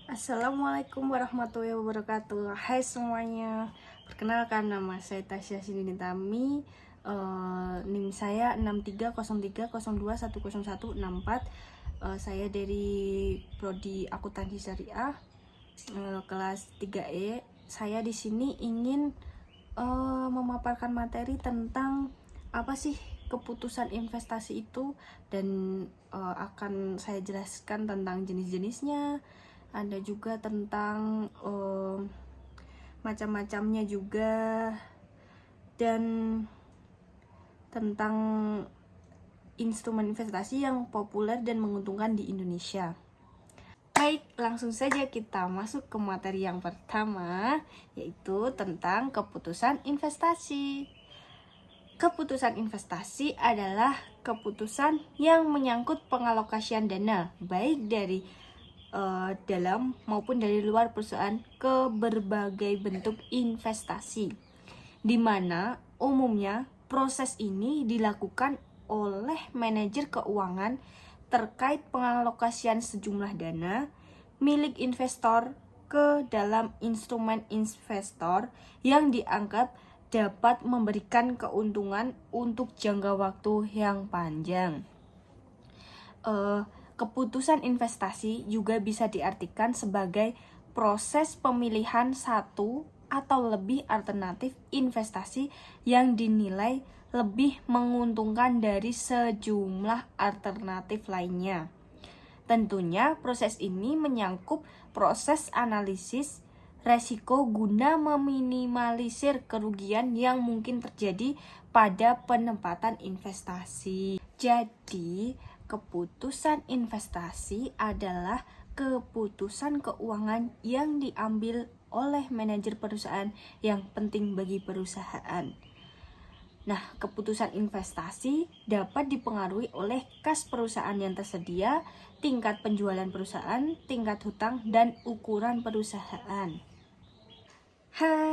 Assalamualaikum warahmatullahi wabarakatuh. Hai semuanya, perkenalkan nama saya Tasya Sinintami. NIM saya 6303021014. Saya dari Prodi Akuntansi Syariah, kelas 3E. Saya di sini ingin memaparkan materi tentang apa sih keputusan investasi itu, dan akan saya jelaskan tentang jenis-jenisnya. Ada juga tentang macam-macamnya juga, dan tentang instrumen investasi yang populer dan menguntungkan di Indonesia. Baik, langsung saja kita masuk ke materi yang pertama, yaitu tentang keputusan investasi. Keputusan investasi adalah keputusan yang menyangkut pengalokasian dana, baik dari dalam maupun dari luar perusahaan ke berbagai bentuk investasi, di mana umumnya proses ini dilakukan oleh manajer keuangan terkait pengalokasian sejumlah dana milik investor ke dalam instrumen investor yang dianggap dapat memberikan keuntungan untuk jangka waktu yang panjang. Keputusan investasi juga bisa diartikan sebagai proses pemilihan satu atau lebih alternatif investasi yang dinilai lebih menguntungkan dari sejumlah alternatif lainnya. Tentunya proses ini menyangkut proses analisis resiko guna meminimalisir kerugian yang mungkin terjadi pada penempatan investasi. Jadi, keputusan investasi adalah keputusan keuangan yang diambil oleh manajer perusahaan yang penting bagi perusahaan. Nah, keputusan investasi dapat dipengaruhi oleh kas perusahaan yang tersedia, tingkat penjualan perusahaan, tingkat hutang, dan ukuran perusahaan.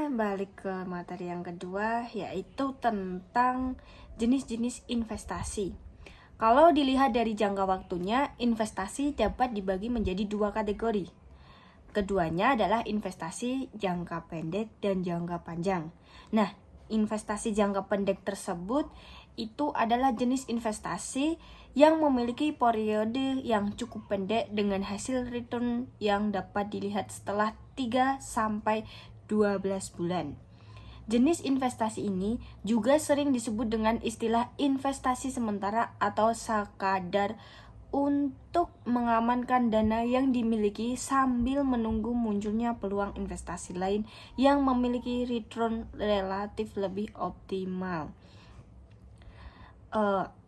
Balik ke materi yang kedua, yaitu tentang jenis-jenis investasi. Kalau dilihat dari jangka waktunya, investasi dapat dibagi menjadi dua kategori. Keduanya adalah investasi jangka pendek dan jangka panjang. Nah, investasi jangka pendek tersebut itu adalah jenis investasi yang memiliki periode yang cukup pendek dengan hasil return yang dapat dilihat setelah 3 sampai 12 bulan. Jenis investasi ini juga sering disebut dengan istilah investasi sementara atau sekadar untuk mengamankan dana yang dimiliki sambil menunggu munculnya peluang investasi lain yang memiliki return relatif lebih optimal.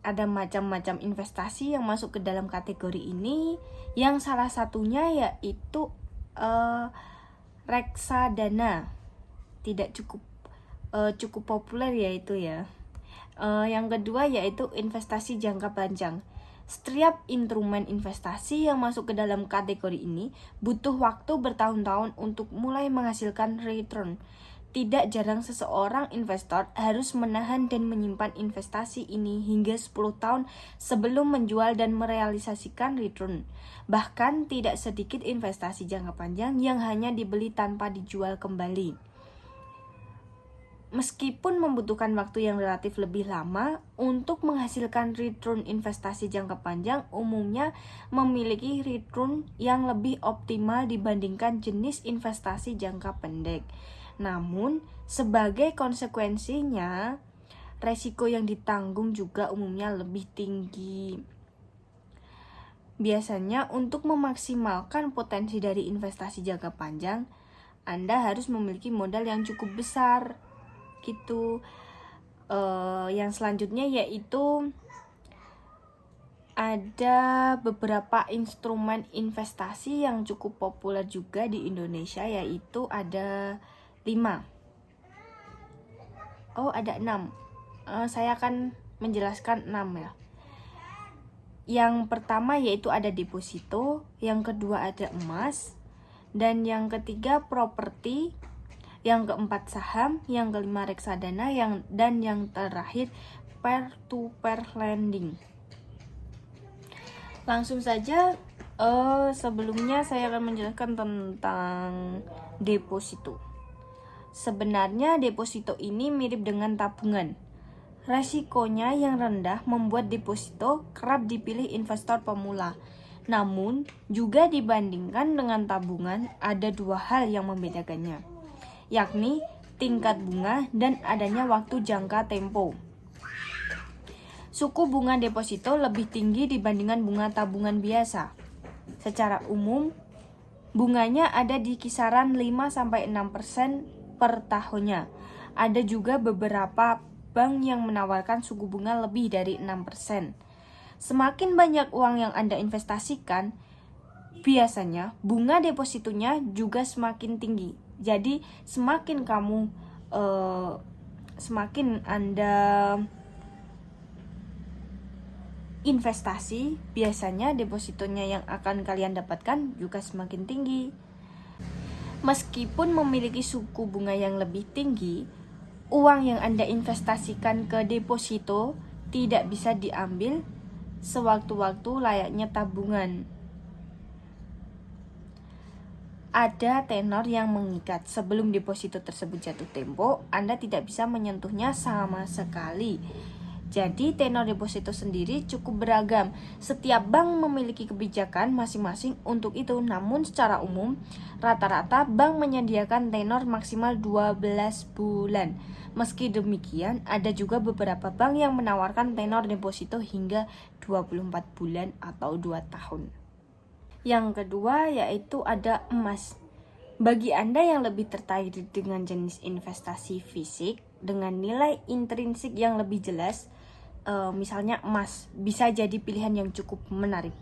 Ada macam-macam investasi yang masuk ke dalam kategori ini, yang salah satunya yaitu reksadana. Tidak cukup populer yaitu ya. Yang kedua yaitu investasi jangka panjang. Setiap instrumen investasi yang masuk ke dalam kategori ini butuh waktu bertahun-tahun untuk mulai menghasilkan return. Tidak jarang seseorang investor harus menahan dan menyimpan investasi ini hingga 10 tahun sebelum menjual dan merealisasikan return. Bahkan tidak sedikit investasi jangka panjang yang hanya dibeli tanpa dijual kembali. Meskipun membutuhkan waktu yang relatif lebih lama untuk menghasilkan return, investasi jangka panjang umumnya memiliki return yang lebih optimal dibandingkan jenis investasi jangka pendek. Namun, sebagai konsekuensinya, resiko yang ditanggung juga umumnya lebih tinggi. Biasanya, untuk memaksimalkan potensi dari investasi jangka panjang, Anda harus memiliki modal yang cukup besar. Gitu. Yang selanjutnya yaitu ada beberapa instrumen investasi yang cukup populer juga di Indonesia, yaitu ada 5. Ada 6. Saya akan menjelaskan 6 ya. Yang pertama yaitu ada deposito, yang kedua ada emas, dan yang ketiga properti, yang keempat saham, yang kelima reksadana, dan yang terakhir peer-to-peer lending. Langsung saja Sebelumnya saya akan menjelaskan tentang deposito. Sebenarnya deposito ini mirip dengan tabungan. Resikonya yang rendah membuat deposito kerap dipilih investor pemula. Namun, juga dibandingkan dengan tabungan, ada dua hal yang membedakannya, yakni tingkat bunga dan adanya waktu jangka tempo. Suku bunga deposito lebih tinggi dibandingkan bunga tabungan biasa. Secara umum, bunganya ada di kisaran 5-6% per tahunnya. Ada juga beberapa bank yang menawarkan suku bunga lebih dari 6%. Semakin banyak uang yang Anda investasikan, biasanya bunga depositonya juga semakin tinggi. Jadi semakin Anda investasi, biasanya depositonya yang akan kalian dapatkan juga semakin tinggi. Meskipun memiliki suku bunga yang lebih tinggi, uang yang Anda investasikan ke deposito tidak bisa diambil sewaktu-waktu layaknya tabungan. Ada tenor yang mengikat. Sebelum deposito tersebut jatuh tempo, Anda tidak bisa menyentuhnya sama sekali. Jadi tenor deposito sendiri cukup beragam. Setiap bank memiliki kebijakan masing-masing untuk itu. Namun secara umum, rata-rata bank menyediakan tenor maksimal 12 bulan. Meski demikian, ada juga beberapa bank yang menawarkan tenor deposito hingga 24 bulan atau 2 tahun. Yang kedua yaitu ada emas. Bagi Anda yang lebih tertarik dengan jenis investasi fisik dengan nilai intrinsik yang lebih jelas, misalnya emas, bisa jadi pilihan yang cukup menarik.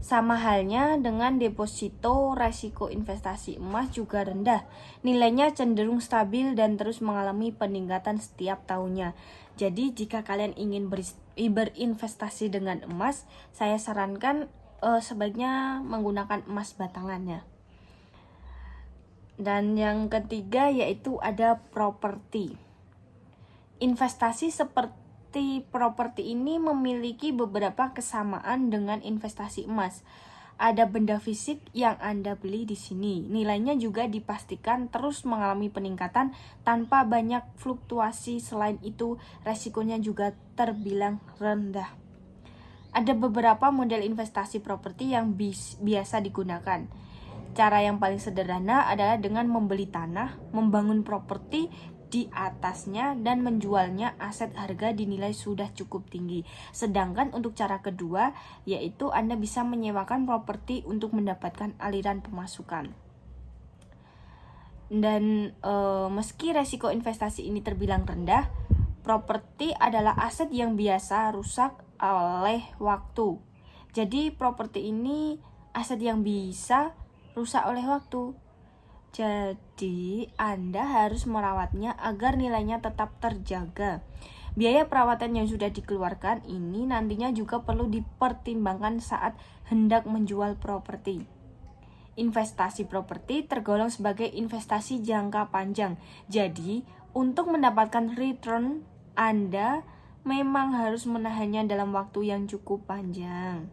Sama halnya dengan deposito, resiko investasi emas juga rendah. Nilainya cenderung stabil dan terus mengalami peningkatan setiap tahunnya. Jadi jika kalian ingin berinvestasi dengan emas, saya sarankan sebaiknya menggunakan emas batangannya. Dan yang ketiga yaitu ada properti. Investasi seperti properti ini memiliki beberapa kesamaan dengan investasi emas. Ada benda fisik yang Anda beli di sini. Nilainya juga dipastikan terus mengalami peningkatan tanpa banyak fluktuasi. Selain itu, resikonya juga terbilang rendah. Ada beberapa model investasi properti yang biasa digunakan. Cara yang paling sederhana adalah dengan membeli tanah, membangun properti di atasnya, dan menjualnya aset harga dinilai sudah cukup tinggi. Sedangkan untuk cara kedua, yaitu Anda bisa menyewakan properti untuk mendapatkan aliran pemasukan. Dan meski resiko investasi ini terbilang rendah, properti adalah aset yang biasa rusak oleh waktu. Jadi properti ini aset yang bisa rusak oleh waktu. Jadi Anda harus merawatnya agar nilainya tetap terjaga. Biaya perawatan yang sudah dikeluarkan ini nantinya juga perlu dipertimbangkan saat hendak menjual properti. Investasi properti tergolong sebagai investasi jangka panjang. Jadi, untuk mendapatkan return, Anda memang harus menahannya dalam waktu yang cukup panjang.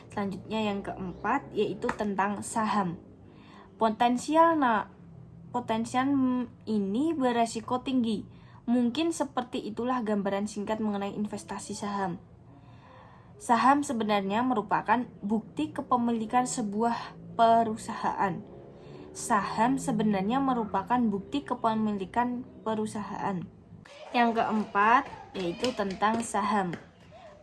Selanjutnya yang keempat yaitu tentang saham. Potensial ini beresiko tinggi. Mungkin seperti itulah gambaran singkat mengenai investasi saham. Saham sebenarnya merupakan bukti kepemilikan sebuah perusahaan. Saham sebenarnya merupakan bukti kepemilikan perusahaan. Yang keempat yaitu tentang saham.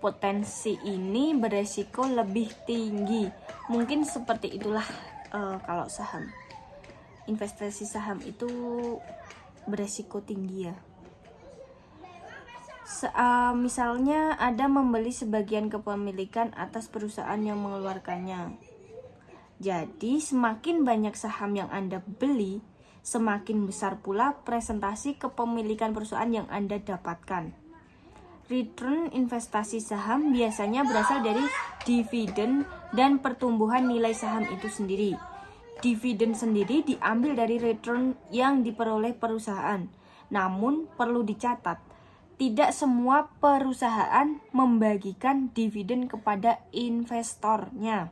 Potensi ini beresiko lebih tinggi. Mungkin seperti itulah kalau saham. Investasi saham itu beresiko tinggi ya. Misalnya Anda membeli sebagian kepemilikan atas perusahaan yang mengeluarkannya. Jadi semakin banyak saham yang Anda beli, semakin besar pula presentasi kepemilikan perusahaan yang Anda dapatkan. Return investasi saham biasanya berasal dari dividen dan pertumbuhan nilai saham itu sendiri. Dividen sendiri diambil dari return yang diperoleh perusahaan. Namun perlu dicatat, tidak semua perusahaan membagikan dividen kepada investornya.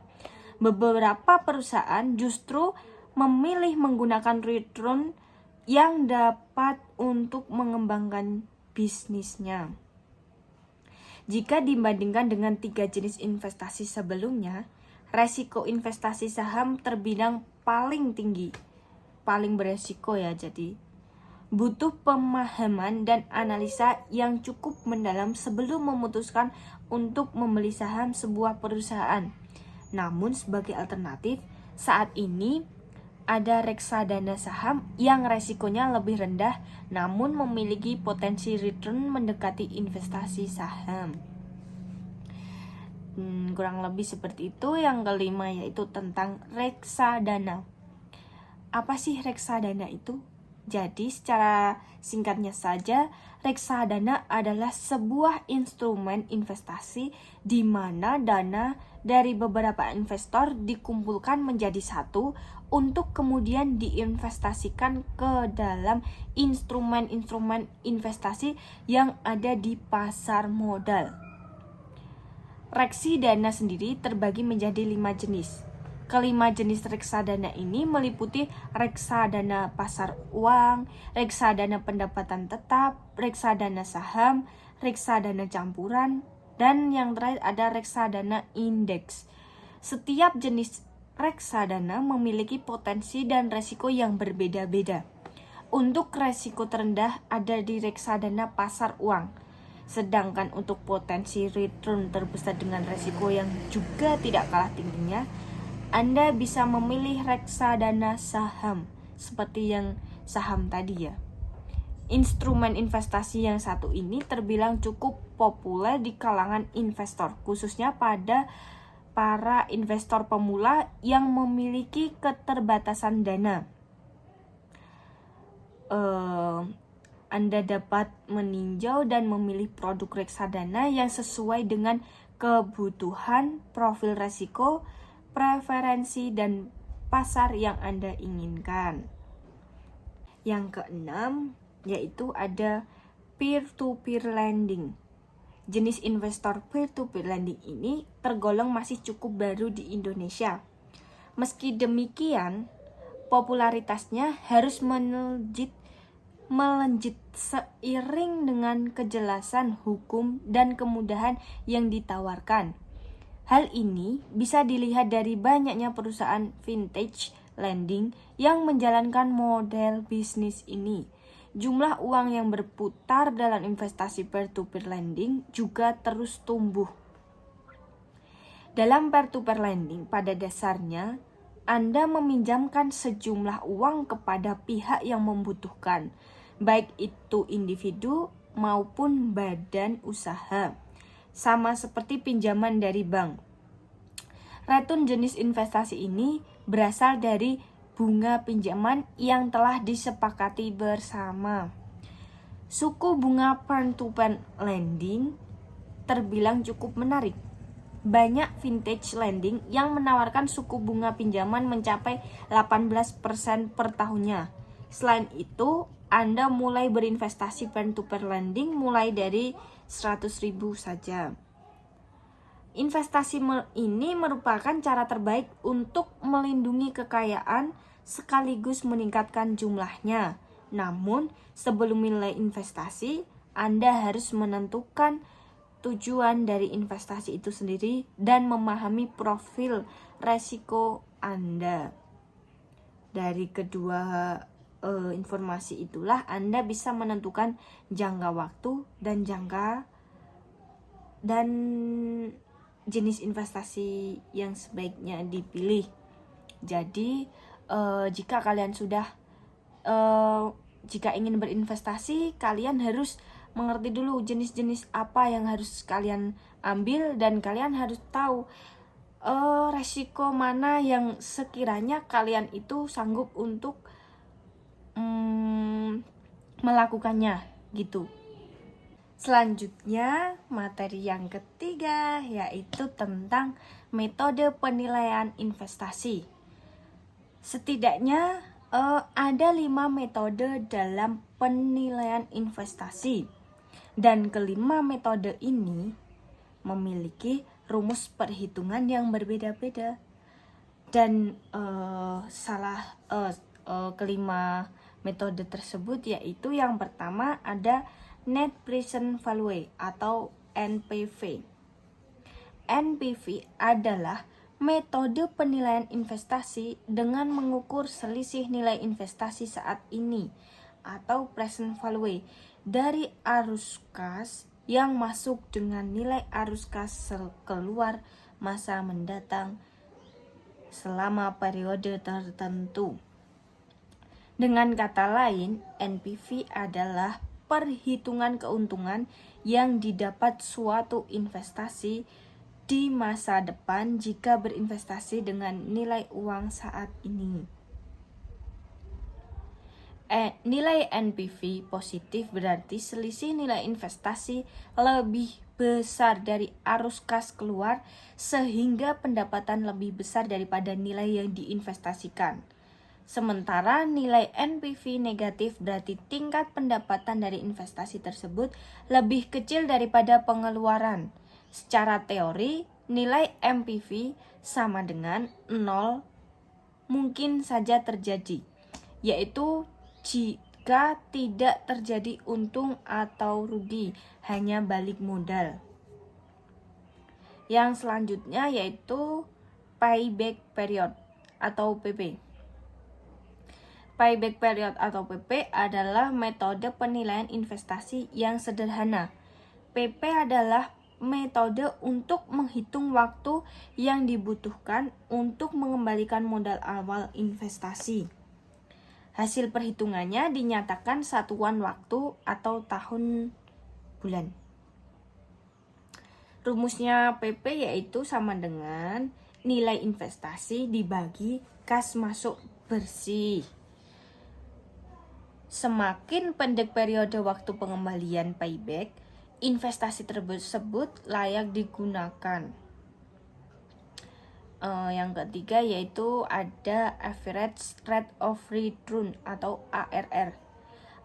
Beberapa perusahaan justru memilih menggunakan return yang dapat untuk mengembangkan bisnisnya. Jika dibandingkan dengan 3 jenis investasi sebelumnya, resiko investasi saham terbilang paling tinggi, paling beresiko ya. Jadi butuh pemahaman dan analisa yang cukup mendalam sebelum memutuskan untuk membeli saham sebuah perusahaan. Namun sebagai alternatif, saat ini ada reksadana saham yang resikonya lebih rendah namun memiliki potensi return mendekati investasi saham. Kurang lebih seperti itu. Yang kelima yaitu tentang reksadana. Apa sih reksadana itu? Jadi secara singkatnya saja, reksadana adalah sebuah instrumen investasi di mana dana dari beberapa investor dikumpulkan menjadi satu untuk kemudian diinvestasikan ke dalam instrumen-instrumen investasi yang ada di pasar modal. Reksadana sendiri terbagi menjadi 5 jenis. Kelima jenis reksadana ini meliputi reksadana pasar uang, reksadana pendapatan tetap, reksadana saham, reksadana campuran, dan yang terakhir ada reksadana indeks. Setiap jenis reksadana memiliki potensi dan resiko yang berbeda-beda. Untuk resiko terendah ada di reksadana pasar uang. Sedangkan untuk potensi return terbesar dengan resiko yang juga tidak kalah tingginya, Anda bisa memilih reksadana saham, seperti yang saham tadi ya. Instrumen investasi yang satu ini terbilang cukup populer di kalangan investor, khususnya pada para investor pemula yang memiliki keterbatasan dana. Anda dapat meninjau dan memilih produk reksadana yang sesuai dengan kebutuhan, profil resiko, preferensi, dan pasar yang Anda inginkan. Yang keenam, yaitu ada peer-to-peer lending. Jenis investor peer-to-peer lending ini tergolong masih cukup baru di Indonesia. Meski demikian, popularitasnya harus melejit seiring dengan kejelasan hukum dan kemudahan yang ditawarkan. Hal ini bisa dilihat dari banyaknya perusahaan vintage lending yang menjalankan model bisnis ini. Jumlah uang yang berputar dalam investasi peer-to-peer lending juga terus tumbuh. Dalam peer-to-peer lending, pada dasarnya Anda meminjamkan sejumlah uang kepada pihak yang membutuhkan, baik itu individu maupun badan usaha. Sama seperti pinjaman dari bank. Return jenis investasi ini berasal dari bunga pinjaman yang telah disepakati bersama. Suku bunga peer-to-peer lending terbilang cukup menarik. Banyak vintage lending yang menawarkan suku bunga pinjaman mencapai 18% per tahunnya. Selain itu, Anda mulai berinvestasi peer-to-peer lending mulai dari 100.000 saja. Investasi ini merupakan cara terbaik untuk melindungi kekayaan sekaligus meningkatkan jumlahnya. Namun, sebelum mulai investasi, Anda harus menentukan tujuan dari investasi itu sendiri dan memahami profil resiko Anda. Dari kedua informasi itulah Anda bisa menentukan jangka waktu dan jenis investasi yang sebaiknya dipilih. Jadi jika kalian sudah jika ingin berinvestasi, kalian harus mengerti dulu jenis-jenis apa yang harus kalian ambil, dan kalian harus tahu resiko mana yang sekiranya kalian itu sanggup untuk melakukannya gitu. Selanjutnya, materi yang ketiga yaitu tentang metode penilaian investasi. Setidaknya ada 5 metode dalam penilaian investasi. Dan kelima metode ini memiliki rumus perhitungan yang berbeda-beda. Dan kelima metode tersebut yaitu yang pertama ada Net Present Value atau NPV. NPV adalah metode penilaian investasi dengan mengukur selisih nilai investasi saat ini atau present value dari arus kas yang masuk dengan nilai arus kas keluar masa mendatang selama periode tertentu. Dengan kata lain, NPV adalah perhitungan keuntungan yang didapat suatu investasi di masa depan jika berinvestasi dengan nilai uang saat ini. Nilai NPV positif berarti selisih nilai investasi lebih besar dari arus kas keluar sehingga pendapatan lebih besar daripada nilai yang diinvestasikan. Sementara nilai NPV negatif berarti tingkat pendapatan dari investasi tersebut lebih kecil daripada pengeluaran. Secara teori, nilai NPV sama dengan 0 mungkin saja terjadi, yaitu jika tidak terjadi untung atau rugi, hanya balik modal. Yang selanjutnya yaitu payback period atau PP. Payback period atau PP adalah metode penilaian investasi yang sederhana. PP adalah metode untuk menghitung waktu yang dibutuhkan untuk mengembalikan modal awal investasi. Hasil perhitungannya dinyatakan satuan waktu atau tahun bulan. Rumusnya PP yaitu sama dengan nilai investasi dibagi kas masuk bersih. Semakin pendek periode waktu pengembalian payback, investasi tersebut layak digunakan. Yang ketiga yaitu ada average rate of return atau ARR.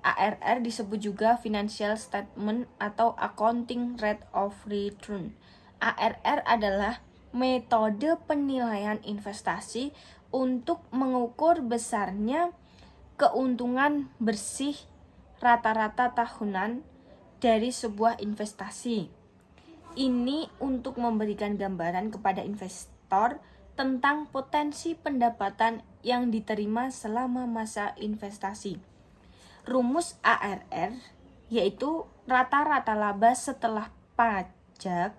ARR disebut juga financial statement atau accounting rate of return. ARR adalah metode penilaian investasi untuk mengukur besarnya keuntungan bersih rata-rata tahunan dari sebuah investasi. Ini untuk memberikan gambaran kepada investor tentang potensi pendapatan yang diterima selama masa investasi. Rumus ARR yaitu rata-rata laba setelah pajak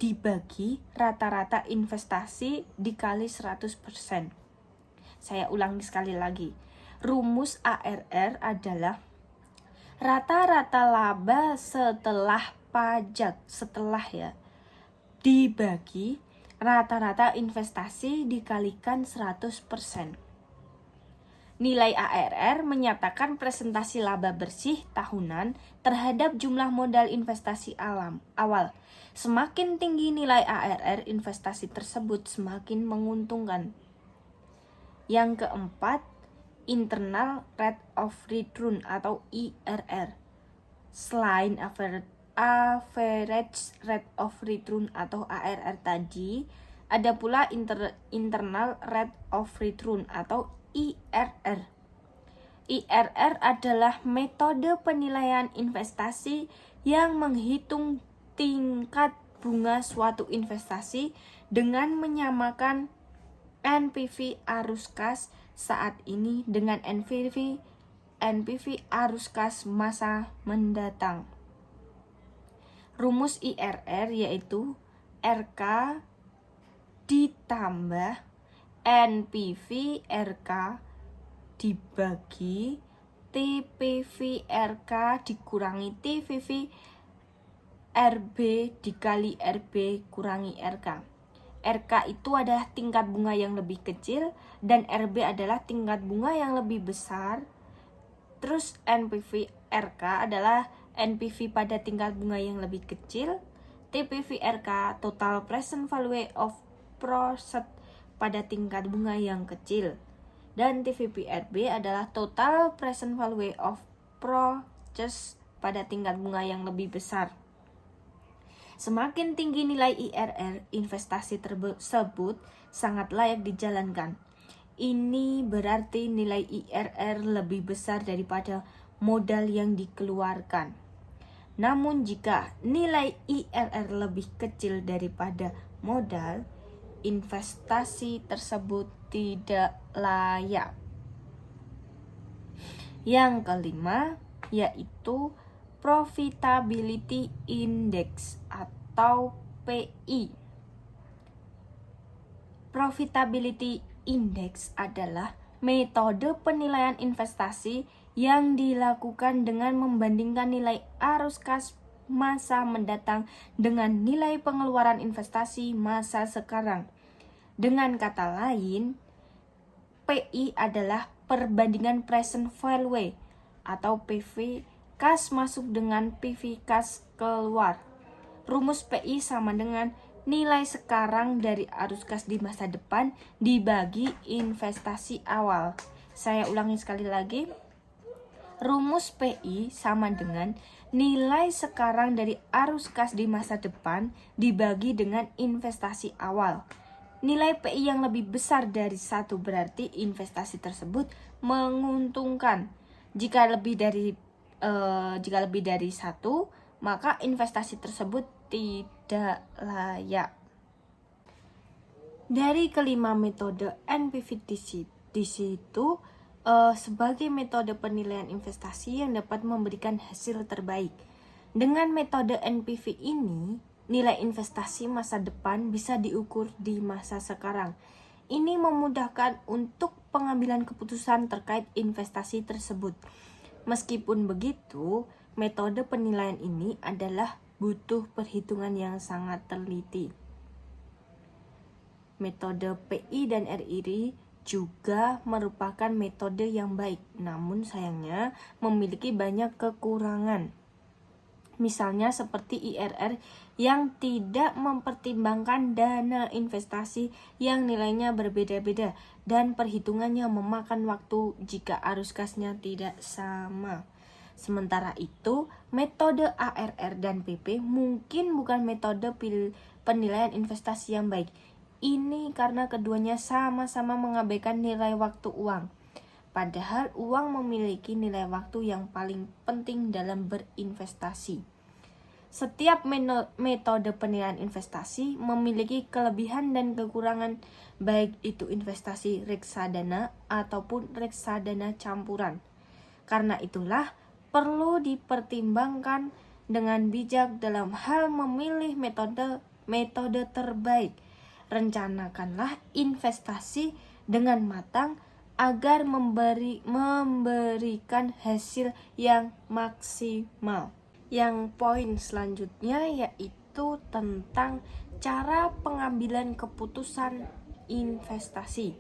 dibagi rata-rata investasi dikali 100%. Saya ulangi sekali lagi. Rumus ARR adalah rata-rata laba setelah pajak, dibagi rata-rata investasi dikalikan 100%. Nilai ARR menyatakan presentasi laba bersih tahunan terhadap jumlah modal investasi awal. Semakin tinggi nilai ARR investasi tersebut semakin menguntungkan. Yang keempat, internal rate of return atau IRR. Selain average rate of return atau ARR tadi, ada pula internal rate of return atau IRR. IRR adalah metode penilaian investasi yang menghitung tingkat bunga suatu investasi dengan menyamakan NPV arus kas saat ini dengan NPV arus kas masa mendatang. Rumus IRR yaitu RK ditambah NPV RK dibagi TPV RK dikurangi TPV RB dikali RB kurangi RK. RK itu adalah tingkat bunga yang lebih kecil dan RB adalah tingkat bunga yang lebih besar. Terus NPV RK adalah NPV pada tingkat bunga yang lebih kecil. TPV RK total present value of process pada tingkat bunga yang kecil. Dan TVP RB adalah total present value of purchase pada tingkat bunga yang lebih besar. Semakin tinggi nilai IRR, investasi tersebut sangat layak dijalankan. Ini berarti nilai IRR lebih besar daripada modal yang dikeluarkan. Namun jika nilai IRR lebih kecil daripada modal, investasi tersebut tidak layak. Yang kelima yaitu Profitability Index atau PI. Profitability Index adalah metode penilaian investasi yang dilakukan dengan membandingkan nilai arus kas masa mendatang dengan nilai pengeluaran investasi masa sekarang. Dengan kata lain, PI adalah perbandingan present value atau PV kas masuk dengan PV kas keluar. Rumus PI sama dengan nilai sekarang dari arus kas di masa depan dibagi investasi awal. Saya ulangi sekali lagi. Rumus PI sama dengan nilai sekarang dari arus kas di masa depan dibagi dengan investasi awal. Nilai PI yang lebih besar dari 1 berarti investasi tersebut menguntungkan. Jika lebih dari 1, maka investasi tersebut tidak layak. Dari kelima metode NPV di situ sebagai metode penilaian investasi yang dapat memberikan hasil terbaik. Dengan metode NPV ini, nilai investasi masa depan bisa diukur di masa sekarang. Ini memudahkan untuk pengambilan keputusan terkait investasi tersebut. Meskipun begitu, metode penilaian ini adalah butuh perhitungan yang sangat teliti. Metode PI dan RIRI juga merupakan metode yang baik, namun sayangnya memiliki banyak kekurangan. Misalnya seperti IRR yang tidak mempertimbangkan dana investasi yang nilainya berbeda-beda dan perhitungannya memakan waktu jika arus kasnya tidak sama. Sementara itu, metode ARR dan PP mungkin bukan metode penilaian investasi yang baik. Ini karena keduanya sama-sama mengabaikan nilai waktu uang. Padahal uang memiliki nilai waktu yang paling penting dalam berinvestasi. Setiap metode penilaian investasi memiliki kelebihan dan kekurangan, baik itu investasi reksadana ataupun reksadana campuran. Karena itulah perlu dipertimbangkan dengan bijak dalam hal memilih metode terbaik. Rencanakanlah investasi dengan matang agar memberikan hasil yang maksimal. Yang poin selanjutnya yaitu tentang cara pengambilan keputusan investasi.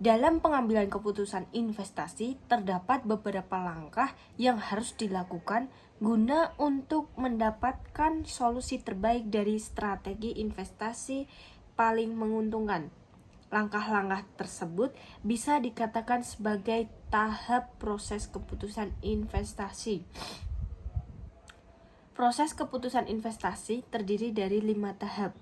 Dalam pengambilan keputusan investasi terdapat beberapa langkah yang harus dilakukan guna untuk mendapatkan solusi terbaik dari strategi investasi paling menguntungkan. Langkah-langkah tersebut bisa dikatakan sebagai tahap proses keputusan investasi. Proses keputusan investasi terdiri dari 5 tahap.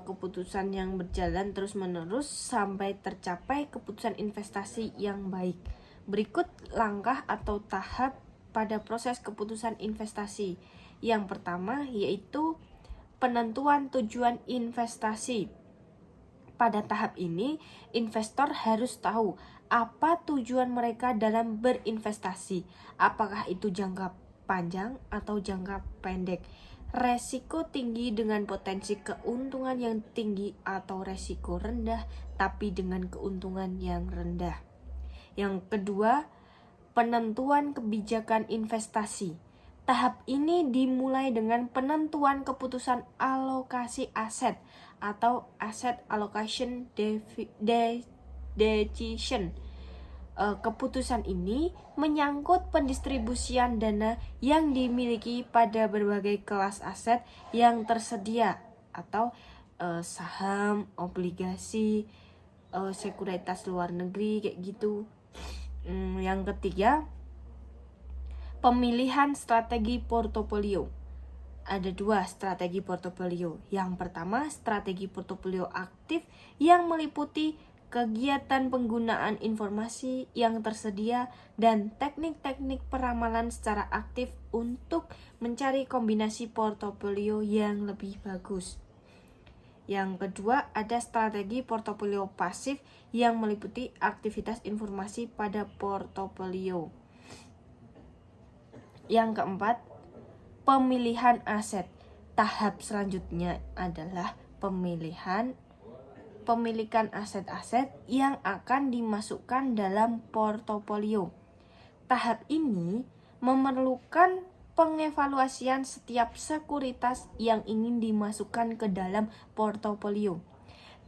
Keputusan yang berjalan terus-menerus sampai tercapai keputusan investasi yang baik. Berikut langkah atau tahap pada proses keputusan investasi. Yang pertama yaitu penentuan tujuan investasi. Pada tahap ini, investor harus tahu apa tujuan mereka dalam berinvestasi. Apakah itu jangka panjang atau jangka pendek? Resiko tinggi dengan potensi keuntungan yang tinggi atau resiko rendah tapi dengan keuntungan yang rendah. Yang kedua, penentuan kebijakan investasi. Tahap ini dimulai dengan penentuan keputusan alokasi aset atau asset allocation decision. Keputusan ini menyangkut pendistribusian dana yang dimiliki pada berbagai kelas aset yang tersedia atau saham, obligasi, sekuritas luar negeri kayak gitu. Yang ketiga, Pemilihan strategi portofolio. Ada dua strategi portofolio. Yang pertama, strategi portofolio aktif yang meliputi kegiatan penggunaan informasi yang tersedia dan teknik-teknik peramalan secara aktif untuk mencari kombinasi portofolio yang lebih bagus. Yang kedua, ada strategi portofolio pasif yang meliputi aktivitas informasi pada portofolio. Yang keempat, pemilihan aset. Tahap selanjutnya adalah pemilikan aset-aset yang akan dimasukkan dalam portofolio. Tahap ini memerlukan pengevaluasian setiap sekuritas yang ingin dimasukkan ke dalam portofolio.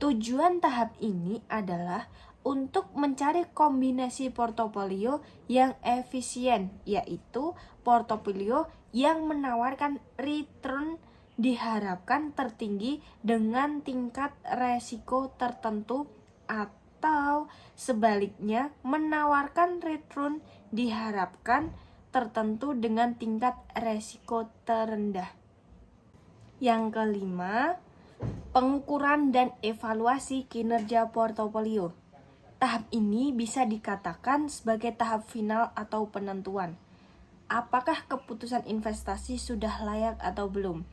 Tujuan tahap ini adalah untuk mencari kombinasi portofolio yang efisien, yaitu portofolio yang menawarkan return diharapkan tertinggi dengan tingkat resiko tertentu atau sebaliknya menawarkan return diharapkan tertentu dengan tingkat resiko terendah. Yang kelima, pengukuran dan evaluasi kinerja portofolio. Tahap ini bisa dikatakan sebagai tahap final atau penentuan. Apakah keputusan investasi sudah layak atau belum?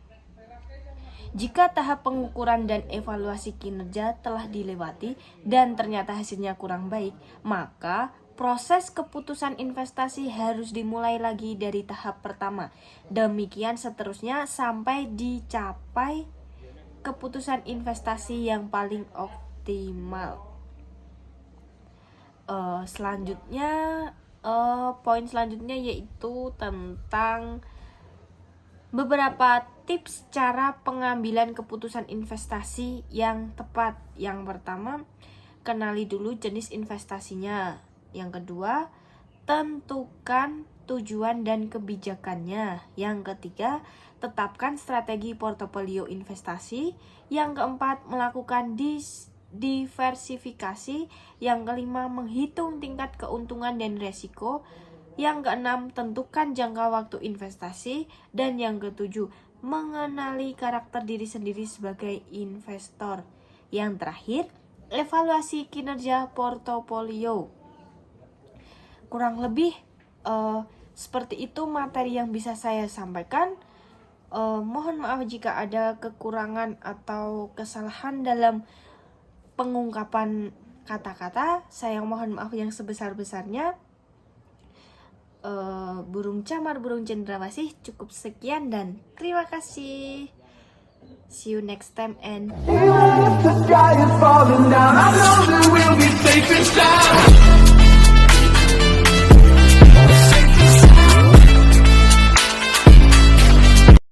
Jika tahap pengukuran dan evaluasi kinerja telah dilewati dan ternyata hasilnya kurang baik, maka proses keputusan investasi harus dimulai lagi dari tahap pertama. Demikian seterusnya sampai dicapai keputusan investasi yang paling optimal. Poin selanjutnya yaitu tentang beberapa tips cara pengambilan keputusan investasi yang tepat. Yang pertama, kenali dulu jenis investasinya. Yang kedua, tentukan tujuan dan kebijakannya. Yang ketiga, tetapkan strategi portofolio investasi. Yang keempat, melakukan diversifikasi. Yang kelima, menghitung tingkat keuntungan dan resiko. Yang keenam, tentukan jangka waktu investasi. Dan yang ketujuh, mengenali karakter diri sendiri sebagai investor. Yang terakhir, evaluasi kinerja portofolio. Kurang lebih seperti itu materi yang bisa saya sampaikan. Mohon maaf jika ada kekurangan atau kesalahan dalam pengungkapan kata-kata. Saya mohon maaf yang sebesar-besarnya. Burung camar, burung cendrawasih, cukup sekian dan terima kasih. See you next time and